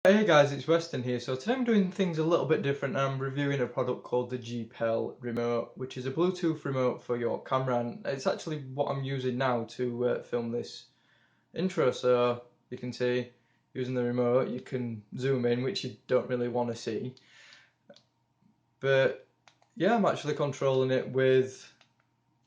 Hey guys, it's Weston here. So today I'm doing things a little bit different. I'm reviewing a product called the GPEL remote, which is a Bluetooth remote for your camera, and it's actually what I'm using now to film this intro. So you can see, using the remote, you can zoom in, which you don't really want to see. But yeah, I'm actually controlling it with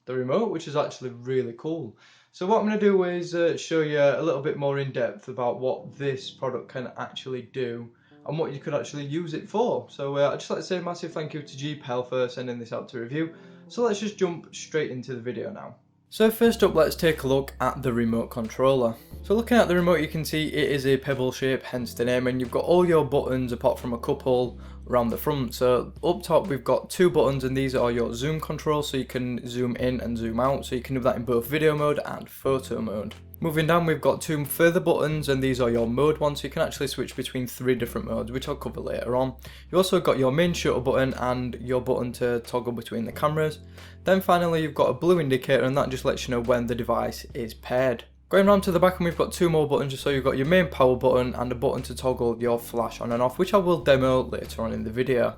the remote, which is actually really cool. So what I'm going to do is show you a little bit more in depth about what this product can actually do and what you could actually use it for. So I'd just like to say a massive thank you to GPEL for sending this out to review. So let's just jump straight into the video now. So first up, let's take a look at the remote controller. So looking at the remote, you can see it is a pebble shape, hence the name, and you've got all your buttons apart from a couple around the front. So up top we've got two buttons, and these are your zoom controls, so you can zoom in and zoom out, so you can do that in both video mode and photo mode. Moving down, we've got two further buttons, and these are your mode ones, so you can actually switch between three different modes, which I'll cover later on. You also got your main shutter button and your button to toggle between the cameras. Then finally you've got a blue indicator, and that just lets you know when the device is paired. Going around to the back, and we've got two more buttons, so you've got your main power button and a button to toggle your flash on and off, which I will demo later on in the video.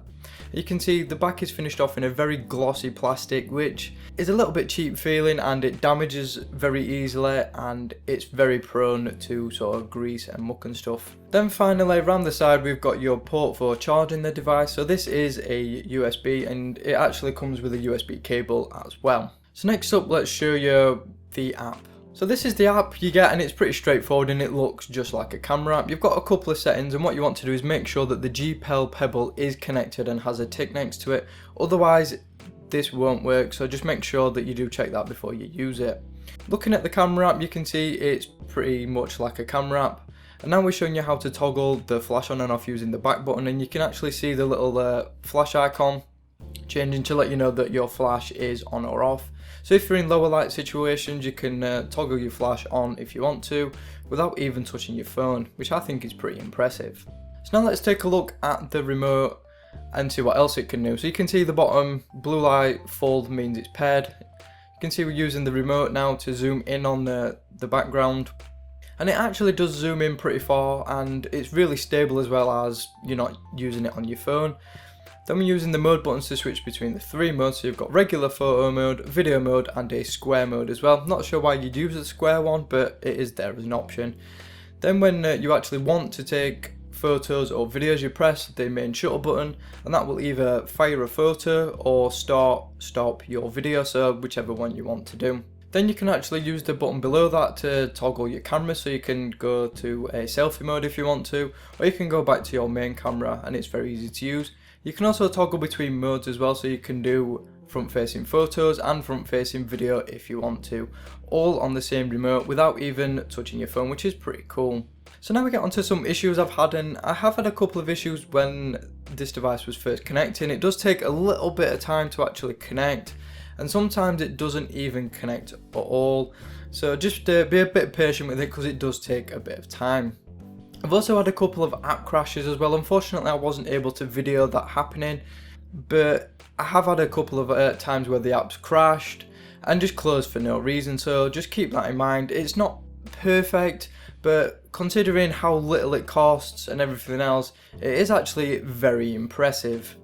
You can see the back is finished off in a very glossy plastic, which is a little bit cheap feeling, and it damages very easily, and it's very prone to sort of grease and muck and stuff. Then finally around the side we've got your port for charging the device. So this is a USB, and it actually comes with a USB cable as well. So next up, let's show you the app. So this is the app you get, and it's pretty straightforward, and it looks just like a camera app. You've got a couple of settings, and what you want to do is make sure that the GPEL Pebble is connected and has a tick next to it. Otherwise this won't work, so just make sure that you do check that before you use it. Looking at the camera app, you can see it's pretty much like a camera app. And now we're showing you how to toggle the flash on and off using the back button, and you can actually see the little flash icon changing to let you know that your flash is on or off. So if you're in lower light situations, you can toggle your flash on if you want to without even touching your phone, which I think is pretty impressive. So now let's take a look at the remote and see what else it can do. So you can see the bottom blue light fold means it's paired. You can see we're using the remote now to zoom in on the background, and it actually does zoom in pretty far, and it's really stable as well as you're not using it on your phone. Then we're using the mode buttons to switch between the three modes, so you've got regular photo mode, video mode and a square mode as well. Not sure why you'd use the square one, but it is there as an option. Then when you actually want to take photos or videos, you press the main shutter button, and that will either fire a photo or stop your video, so whichever one you want to do. Then you can actually use the button below that to toggle your camera, so you can go to a selfie mode if you want to, or you can go back to your main camera, and it's very easy to use. You can also toggle between modes as well, so you can do front facing photos and front facing video if you want to, all on the same remote without even touching your phone, which is pretty cool. So now we get onto some issues I've had, and I have had a couple of issues when this device was first connecting. It does take a little bit of time to actually connect, and sometimes it doesn't even connect at all, so just be a bit patient with it because it does take a bit of time. I've also had a couple of app crashes as well. Unfortunately I wasn't able to video that happening, but I have had a couple of times where the app's crashed and just closed for no reason, so just keep that in mind. It's not perfect, but considering how little it costs and everything else, it is actually very impressive.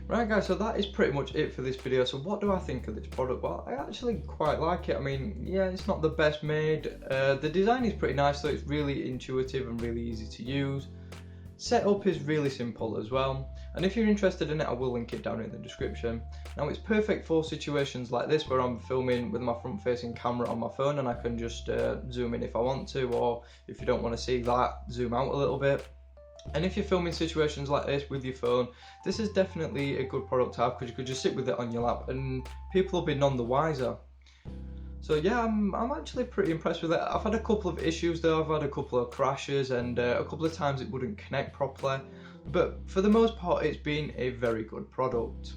Right guys, so that is pretty much it for this video. So what do I think of this product? Well, I actually quite like it. I mean, yeah, it's not the best made. The design is pretty nice, so it's really intuitive and really easy to use. Setup is really simple as well, and if you're interested in it, I will link it down in the description. Now it's perfect for situations like this where I'm filming with my front facing camera on my phone, and I can just zoom in if I want to, or if you don't want to see that, zoom out a little bit. And if you're filming situations like this with your phone, this is definitely a good product to have, because you could just sit with it on your lap and people will be none the wiser. So yeah, I'm actually pretty impressed with it. I've had a couple of issues though. I've had a couple of crashes, and a couple of times it wouldn't connect properly, but for the most part it's been a very good product.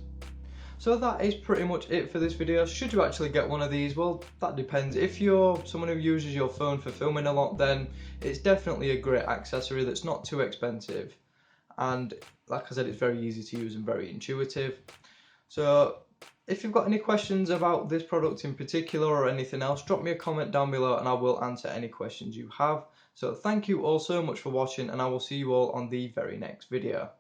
So that is pretty much it for this video. Should you actually get one of these? Well, that depends. If you're someone who uses your phone for filming a lot, then it's definitely a great accessory that's not too expensive, and like I said, it's very easy to use and very intuitive. So if you've got any questions about this product in particular or anything else, drop me a comment down below and I will answer any questions you have. So thank you all so much for watching, and I will see you all on the very next video.